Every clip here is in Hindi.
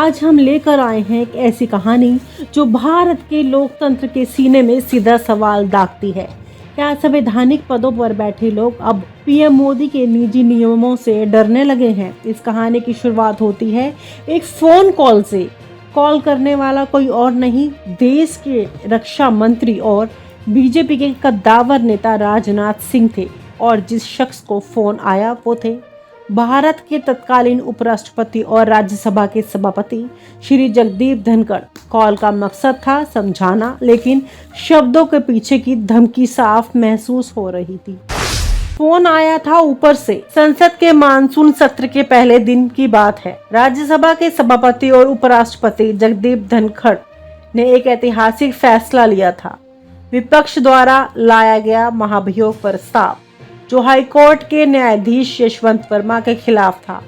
आज हम लेकर आए हैं एक ऐसी कहानी जो भारत के लोकतंत्र के सीने में सीधा सवाल दागती है। क्या संवैधानिक पदों पर बैठे लोग अब पीएम मोदी के निजी नियमों से डरने लगे हैं? इस कहानी की शुरुआत होती है एक फोन कॉल से। कॉल करने वाला कोई और नहीं, देश के रक्षा मंत्री और बीजेपी के कद्दावर नेता राजनाथ सिंह थे। और जिस शख्स को फोन आया वो थे भारत के तत्कालीन उपराष्ट्रपति और राज्यसभा के सभापति श्री जगदीप धनखड़। कॉल का मकसद था समझाना, लेकिन शब्दों के पीछे की धमकी साफ महसूस हो रही थी। फोन आया था ऊपर से। संसद के मानसून सत्र के पहले दिन की बात है। राज्यसभा के सभापति और उपराष्ट्रपति जगदीप धनखड़ ने एक ऐतिहासिक फैसला लिया था। विपक्ष द्वारा लाया गया महाभियोग प्रस्ताव, जो हाईकोर्ट के न्यायाधीश यशवंत वर्मा के खिलाफ था,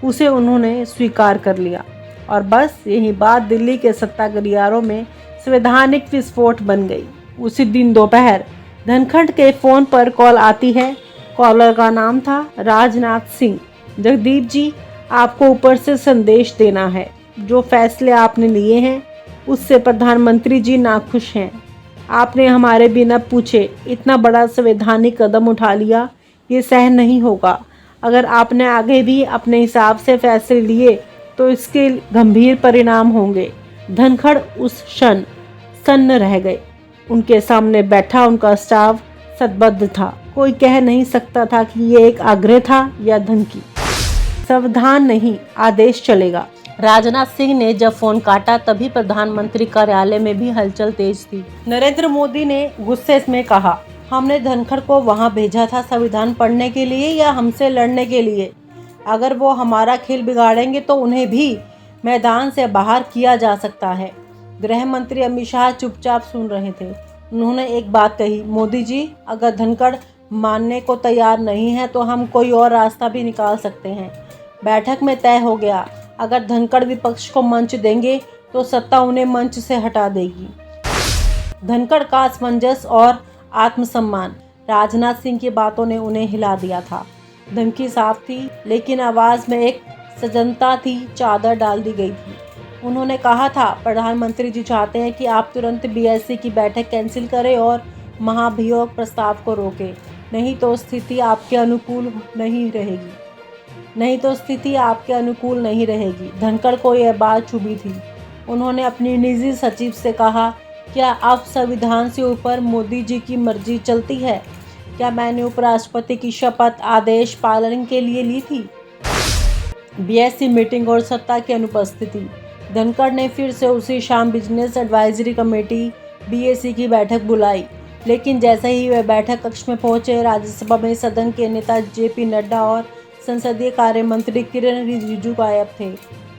उसे उन्होंने स्वीकार कर लिया। और बस यही बात दिल्ली के सत्ता गलियारों में संवैधानिक विस्फोट बन गई। उसी दिन दोपहर धनखड़ के फोन पर कॉल आती है। कॉलर का नाम था राजनाथ सिंह। जगदीप जी, आपको ऊपर से संदेश देना है। जो फैसले आपने लिए हैं उससे प्रधानमंत्री जी नाखुश हैं। आपने हमारे बिना पूछे इतना बड़ा संवैधानिक कदम उठा लिया, ये सहन नहीं होगा। अगर आपने आगे भी अपने हिसाब से फैसले लिए तो इसके गंभीर परिणाम होंगे। धनखड़ उस क्षण सन्न रह गए। उनके सामने बैठा उनका स्टाफ सतबद्ध था। कोई कह नहीं सकता था कि ये एक आग्रह था या धमकी। सावधान नहीं, आदेश चलेगा। राजनाथ सिंह ने जब फोन काटा तभी प्रधानमंत्री कार्यालय में भी हलचल तेज थी। नरेंद्र मोदी ने गुस्से में कहा, हमने धनखड़ को वहां भेजा था संविधान पढ़ने के लिए या हमसे लड़ने के लिए? अगर वो हमारा खेल बिगाड़ेंगे तो उन्हें भी मैदान से बाहर किया जा सकता है। गृह मंत्री अमित शाह चुपचाप सुन रहे थे। उन्होंने एक बात कही, मोदी जी, अगर धनखड़ मानने को तैयार नहीं है तो हम कोई और रास्ता भी निकाल सकते हैं। बैठक में तय हो गया, अगर धनखड़ विपक्ष को मंच देंगे तो सत्ता उन्हें मंच से हटा देगी। धनखड़ का असमंजस और आत्मसम्मान, राजनाथ सिंह की बातों ने उन्हें हिला दिया था। धमकी साफ थी, लेकिन आवाज में एक सजनता थी। चादर डाल दी गई थी। उन्होंने कहा था, प्रधानमंत्री जी चाहते हैं कि आप तुरंत बीएससी की बैठक कैंसिल करें और महाभियोग प्रस्ताव को रोकें, नहीं तो स्थिति आपके अनुकूल नहीं रहेगी। धनखड़ को यह बात चुभी थी। उन्होंने अपनी निजी सचिव से कहा, क्या अब संविधान से ऊपर मोदी जी की मर्जी चलती है? क्या मैंने उपराष्ट्रपति की शपथ आदेश पालन के लिए ली थी? बीएससी मीटिंग और सत्ता की अनुपस्थिति। धनखड़ ने फिर से उसी शाम बिजनेस एडवाइजरी कमेटी बीएससी की बैठक बुलाई, लेकिन जैसे ही वे बैठक कक्ष में पहुंचे, राज्यसभा में सदन के नेता जेपी नड्डा और संसदीय कार्य मंत्री किरण रिजिजू गायब थे।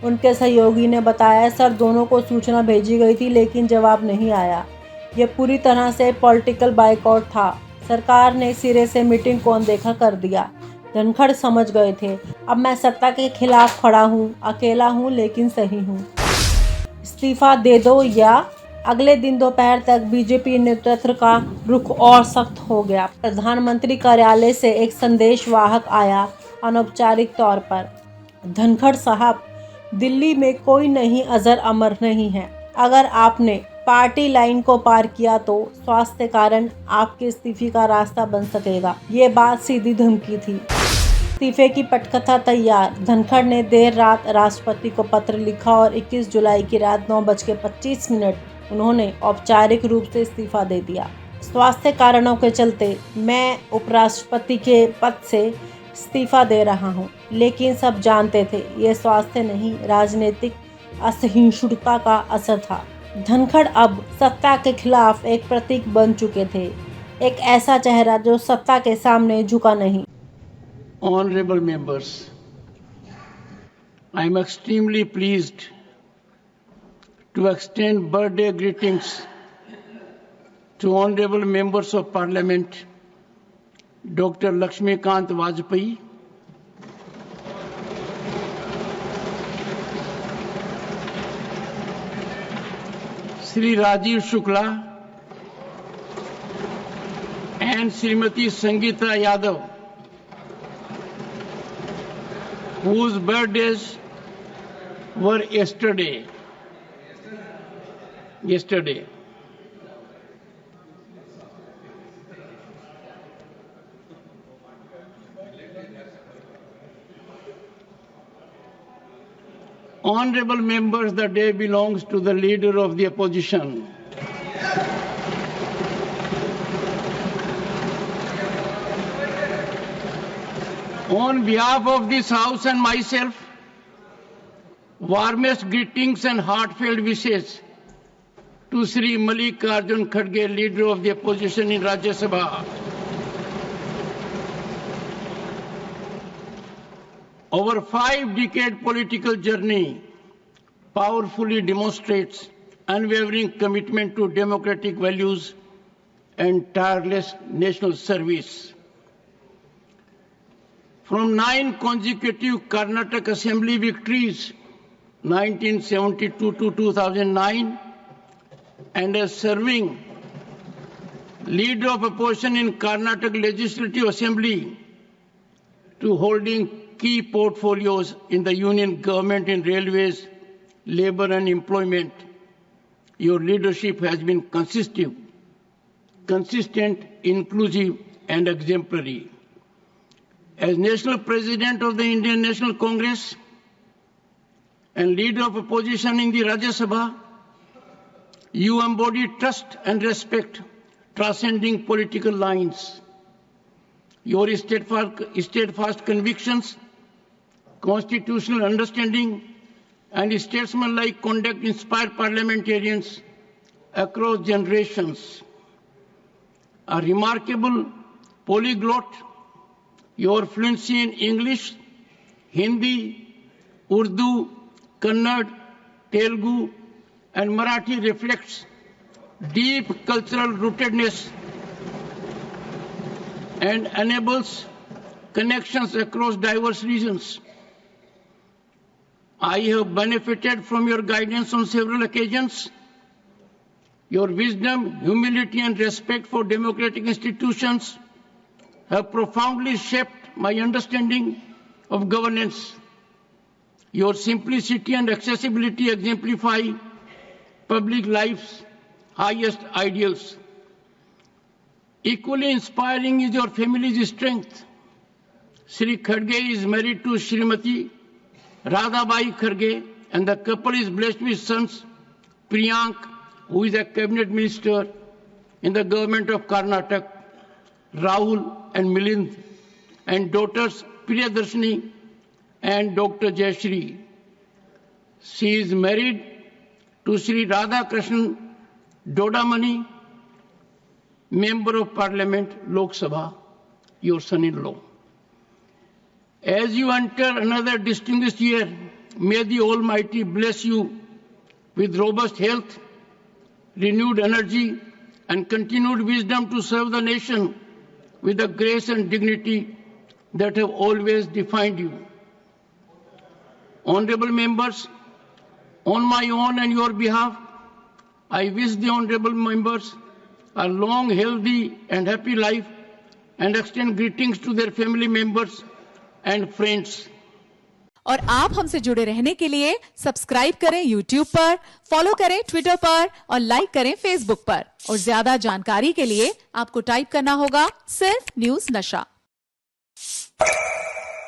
उनके सहयोगी ने बताया, सर, दोनों को सूचना भेजी गई थी लेकिन जवाब नहीं आया। यह पूरी तरह से पॉलिटिकल बायकॉट था। सरकार ने सिरे से मीटिंग को अनदेखा कर दिया। धनखड़ समझ गए थे, अब मैं सत्ता के खिलाफ खड़ा हूँ, अकेला हूँ लेकिन सही हूँ। इस्तीफा दे दो या। अगले दिन दोपहर तक बीजेपी नेतृत्व का रुख और सख्त हो गया। प्रधानमंत्री कार्यालय से एक संदेशवाहक आया, अनौपचारिक तौर पर, धनखड़ साहब, दिल्ली में कोई नहीं अजर अमर नहीं है। अगर आपने पार्टी लाइन को पार किया तो स्वास्थ्य कारण आपके इस्तीफे का रास्ता बन सकेगा। ये बात सीधी धमकी थी। इस्तीफे की पटकथा तैयार। धनखड़ ने देर रात राष्ट्रपति को पत्र लिखा और 21 जुलाई की रात 9:25 उन्होंने औपचारिक रूप से इस्तीफा दे दिया। स्वास्थ्य कारणों के चलते मैं उपराष्ट्रपति के पद से इस्तीफा दे रहा हूं। लेकिन सब जानते थे ये स्वास्थ्य नहीं, राजनीतिक असहिष्णुता का असर था। धनखड़ अब सत्ता के खिलाफ एक प्रतीक बन चुके थे, एक ऐसा चेहरा जो सत्ता के सामने झुका नहीं। Honorable members, I am extremely pleased to extend birthday greetings to honorable members of Parliament, Dr. Lakshmikant Vajpayee, Sri Rajiv Shukla, and Srimati Sangeeta Yadav, whose birthdays were yesterday. Honorable members, the day belongs to the leader of the opposition. On behalf of this House and myself, warmest greetings and heartfelt wishes to Sri Mallikarjun Kharge, leader of the opposition in Rajya Sabha. Our 5-decade political journey powerfully demonstrates unwavering commitment to democratic values and tireless national service. From 9 consecutive Karnataka Assembly victories, 1972 to 2009, and as serving leader of opposition in Karnataka Legislative Assembly, to holding key portfolios in the union government in railways, labor and employment, your leadership has been consistent, inclusive and exemplary. As National President of the Indian National Congress and leader of opposition in the Rajya Sabha, you embody trust and respect transcending political lines. Your steadfast convictions, constitutional understanding, and statesmanlike conduct inspire parliamentarians across generations. A remarkable polyglot, your fluency in English, Hindi, Urdu, Kannada, Telugu, and Marathi reflects deep cultural rootedness and enables connections across diverse regions. I have benefited from your guidance on several occasions. Your wisdom, humility, and respect for democratic institutions have profoundly shaped my understanding of governance. Your simplicity and accessibility exemplify public life's highest ideals. Equally inspiring is your family's strength. Sri Kharge is married to Srimati Radhabai Kharge, and the couple is blessed with sons Priyank, who is a cabinet minister in the government of Karnataka, Rahul and Milind, and daughters Priyadarshini and Dr. Jayashree. She is married to Sri Radhakrishnan Dodamani, Member of Parliament, Lok Sabha, your son-in-law. As you enter another distinguished year, may the Almighty bless you with robust health, renewed energy, and continued wisdom to serve the nation with the grace and dignity that have always defined you. Honorable members, on my own and your behalf, I wish the honorable members a long, healthy, and happy life, and extend greetings to their family members and friends. और आप हमसे जुड़े रहने के लिए सब्सक्राइब करें YouTube पर, फॉलो करें Twitter पर और लाइक करें Facebook पर। और ज्यादा जानकारी के लिए आपको टाइप करना होगा सिर्फ न्यूज़ नशा।